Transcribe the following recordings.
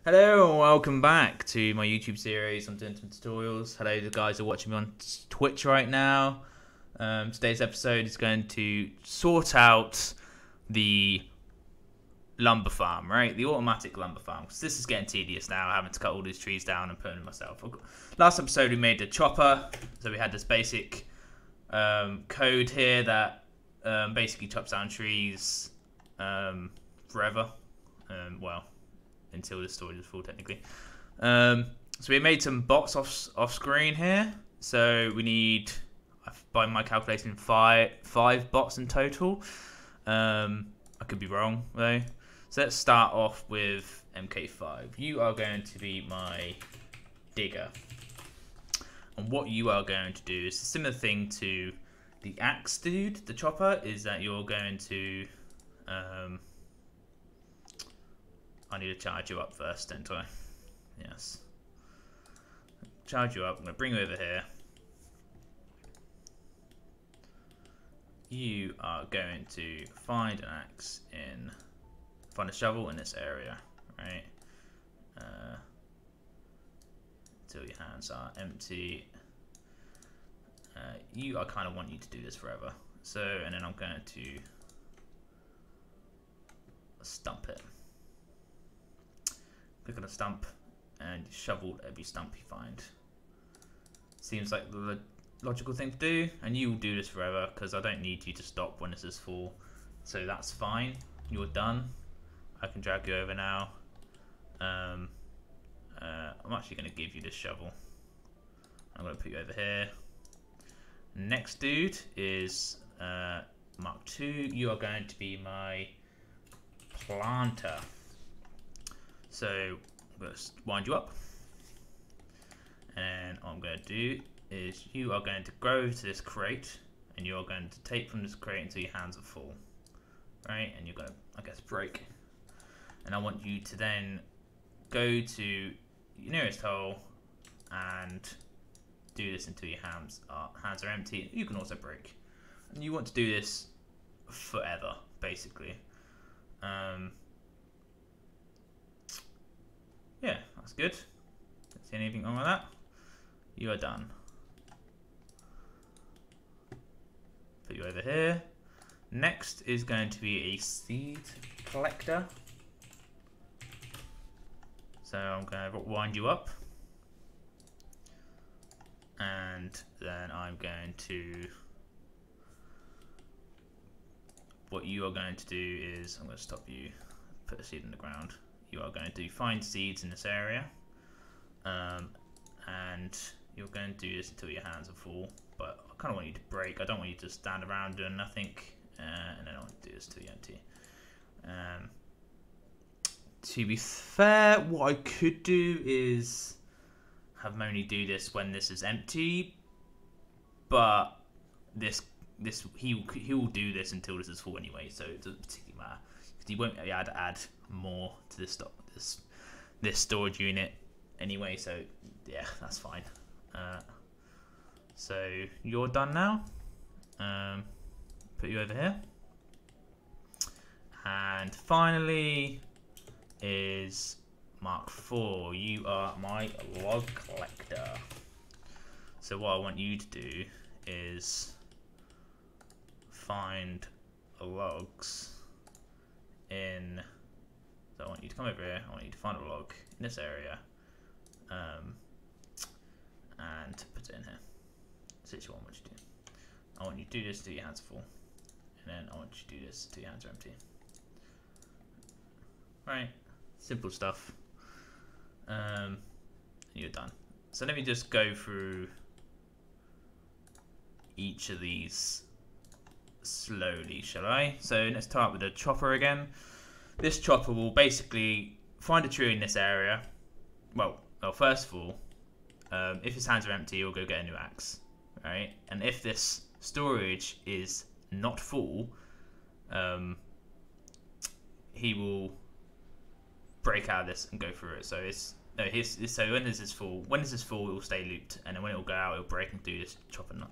Hello and welcome back to my YouTube series. I'm doing some tutorials. Hello, the guys who are watching me on Twitch right now. Today's episode is going to sort out the lumber farm, right? The automatic lumber farm. Because this is getting tedious now, having to cut all these trees down and put them myself. Last episode we made the chopper. So we had this basic code here that basically chops down trees forever. Well, until the storage is full, technically. So we made some bots off screen here. So we need, by my calculation, five bots in total. I could be wrong though. So let's start off with MK5. You are going to be my digger, and what you are going to do is a similar thing to the axe dude, the chopper. Is that you're going to I need to charge you up first, don't I? Yes. Charge you up. I'm going to bring you over here. You are going to find an axe find a shovel in this area, right? Until your hands are empty. I kind of want you to do this forever. So, and then I'm going to stump it. Click on a stump and shovel every stump you find. Seems like the logical thing to do, and you will do this forever because I don't need you to stop when this is full. So that's fine. You're done. I can drag you over now. I'm actually going to give you this shovel. I'm going to put you over here. Next dude is Mark II. You are going to be my planter. So I'm going to wind you up, and what I'm going to do is you are going to go to this crate, and you are going to take from this crate until your hands are full, right? And you're going to, I guess, break. And I want you to then go to your nearest hole and do this until your hands are empty. You can also break, and you want to do this forever, basically. Yeah, that's good. Don't see anything wrong with that. You are done. Put you over here. Next is going to be a seed collector. So I'm going to wind you up. And then I'm going to... What you are going to do is... I'm going to stop you. Put a seed in the ground. You are going to find seeds in this area, and you're going to do this until your hands are full, but I kind of want you to break. I don't want you to stand around doing nothing, and then I want to do this till you're empty. To be fair, what I could do is have Moni do this when this is empty, but he will do this until this is full anyway, so it doesn't particularly matter. He won't be able to add more to this storage unit anyway, so yeah, that's fine. So you're done now. Put you over here, and finally is Mark IV. You are my log collector. So what I want you to do is find logs in, so I want you to come over here, I want you to find a log in this area, and put it in here. That's what I want you to do. I want you to do this till your hands are full, and then I want you to do this till your hands are empty. Right, simple stuff. And you're done. So let me just go through each of these slowly, shall I? So let's start with the chopper again. This chopper will basically find a tree in this area. Well, first of all, if his hands are empty, he'll go get a new axe, right? And if this storage is not full, he will break out of this and go through it. So so when this is full, it will stay looped, and then when it will go out, it will break and do this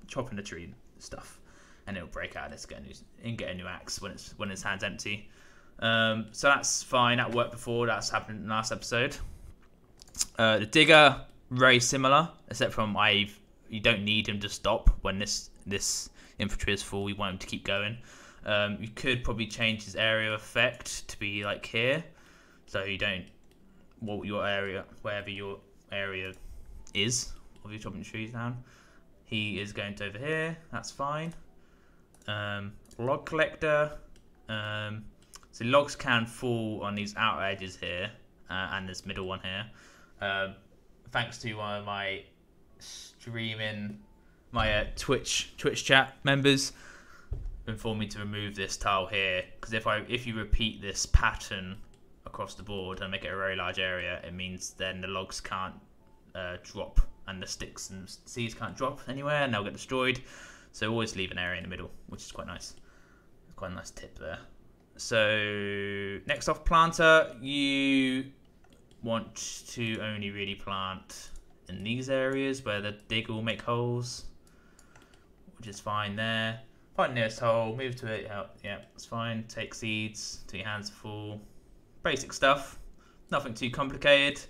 chopping the tree stuff. And it'll break out and get a new axe when its hand's empty. So that's fine. That worked before. That's happened in the last episode. The digger, very similar, except from you don't need him to stop when this infantry is full. You want him to keep going. You could probably change his area of effect to be like here, so you don't wherever your area is of your chopping trees down. He is going to over here. That's fine. Log collector. So logs can fall on these outer edges here and this middle one here. Thanks to one of my Twitch chat members informed me to remove this tile here, because if you repeat this pattern across the board and make it a very large area, it means then the logs can't drop, and the sticks and seeds can't drop anywhere, and they'll get destroyed. So always leave an area in the middle, which is quite nice. Quite a nice tip there. So next off, planter, you want to only really plant in these areas where the digger will make holes, which is fine there. Find the nearest hole, move to it, yeah, it's fine. Take seeds till your hands are full. Basic stuff, nothing too complicated.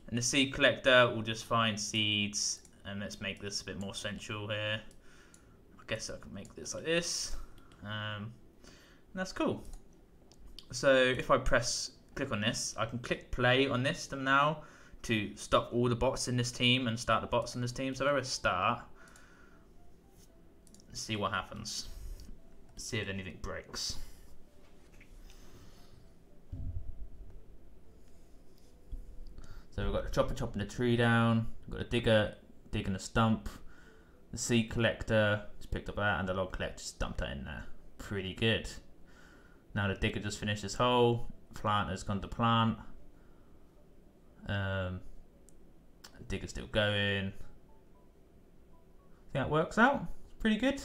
And the seed collector will just find seeds, and let's make this a bit more central here. I guess I can make this like this. And that's cool. So if I click on this, I can click play on this now to stop all the bots in this team and start the bots in this team. So if I press start, see what happens. See if anything breaks. So we've got the chopper chopping the tree down, we've got a digger digging a stump, the seed collector just picked up that, and the log collector just dumped that in there. Pretty good. Now the digger just finished this hole, planter's gone to plant. Digger's still going. I think that works out. Pretty good.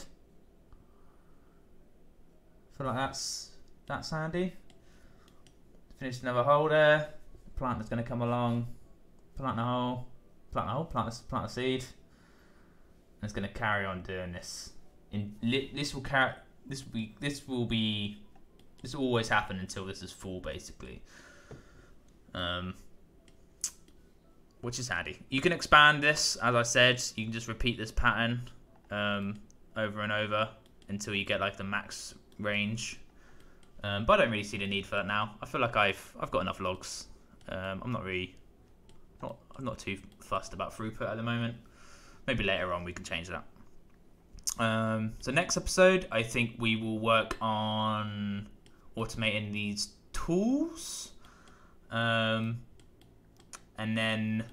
Feel like that's handy. Finished another hole there. Planter's going to come along, plant a hole, plant a seed. And it's going to carry on doing this. This will always happen until this is full, basically. Which is handy. You can expand this, as I said. You can just repeat this pattern over and over until you get like the max range. But I don't really see the need for that now. I feel like I've got enough logs. I'm not too fussed about throughput at the moment. Maybe later on we can change that. So next episode, I think we will work on automating these tools, and then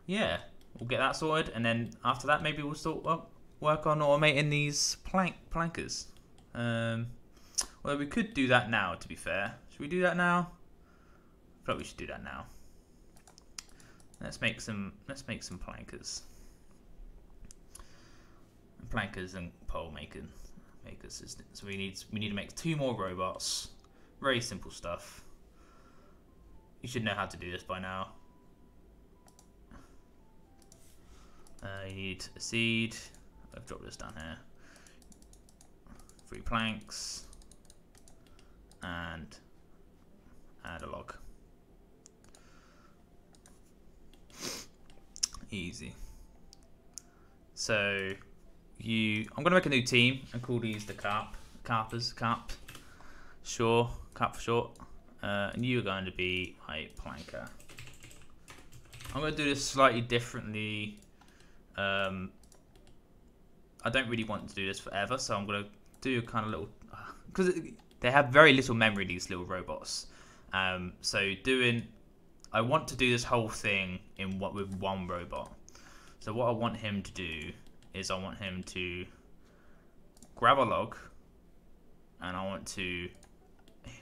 yeah, we'll get that sorted, and then after that maybe we'll work on automating these plankers. Well, we could do that now, to be fair. Should we do that now? I feel like we should do that now. Let's make some plankers. Plankers and pole makers. So we need to make 2 more robots. Very simple stuff. You should know how to do this by now. You need a seed. I've dropped this down here. 3 planks and add a log. Easy. So I'm gonna make a new team and call these the Carpers. Carp for short. And you're going to be a planker. I'm gonna do this slightly differently. I don't really want to do this forever, so I'm gonna do kind of little, because they have very little memory, these little robots. I want to do this whole thing with 1 robot. So what I want him to do is I want him to grab a log, and I want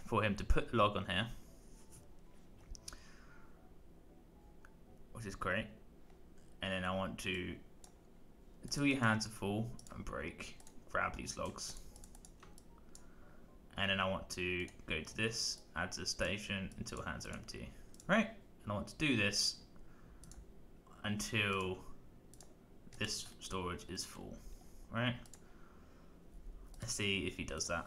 for him to put the log on here, which is great. And then I want to, until your hands are full and break, grab these logs. And then I want to go to this, add to the station until hands are empty. Right? And I want to do this until this storage is full. Right? Let's see if he does that.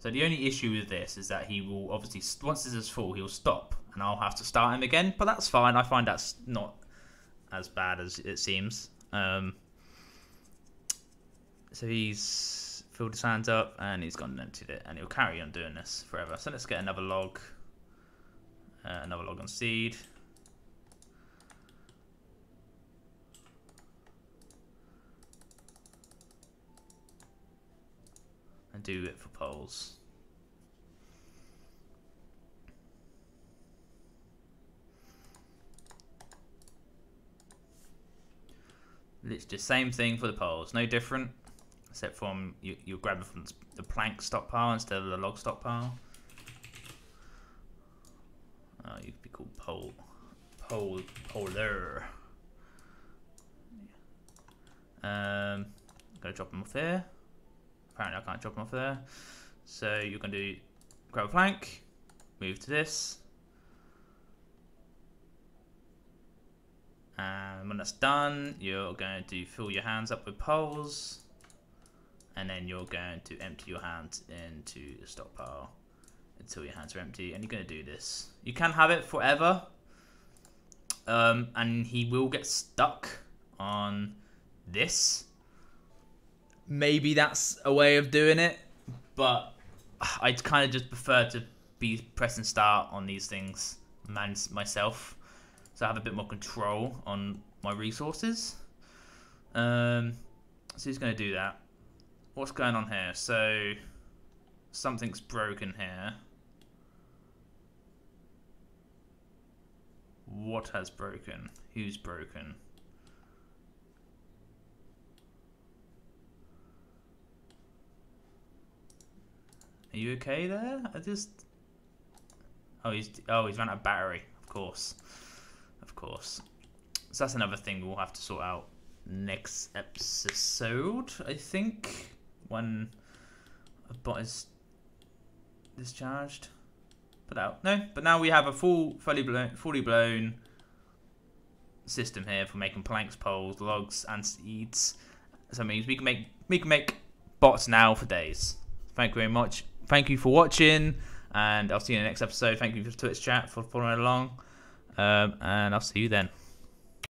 So the only issue with this is that he will obviously, once this is full, he'll stop, and I'll have to start him again. But that's fine. I find that's not as bad as it seems. So he's filled his hands up, and he's gone and emptied it, and he'll carry on doing this forever. So let's get another log on seed. And do it for poles. It's the same thing for the poles, no different, except from you'll grab it from the plank stockpile instead of the log stockpile. You could be called polar. I'm gonna drop them off there. Apparently I can't drop them off there. So you're going to grab a plank, move to this. And when that's done, you're going to fill your hands up with poles. And then you're going to empty your hands into the stockpile until your hands are empty. And you're going to do this. You can have it forever. And he will get stuck on this. Maybe that's a way of doing it, but I kind of just prefer to be pressing start on these things myself, so I have a bit more control on my resources. So he's going to do that. What's going on here? So something's broken here. What has broken? Who's broken? Are you okay there? Oh, he's run out of battery. Of course. So that's another thing we'll have to sort out next episode, I think, when a bot is discharged. But now we have a fully blown system here for making planks, poles, logs, and seeds. So that means we can make bots now for days. Thank you very much. Thank you for watching, and I'll see you in the next episode. Thank you for Twitch chat for following along, and I'll see you then.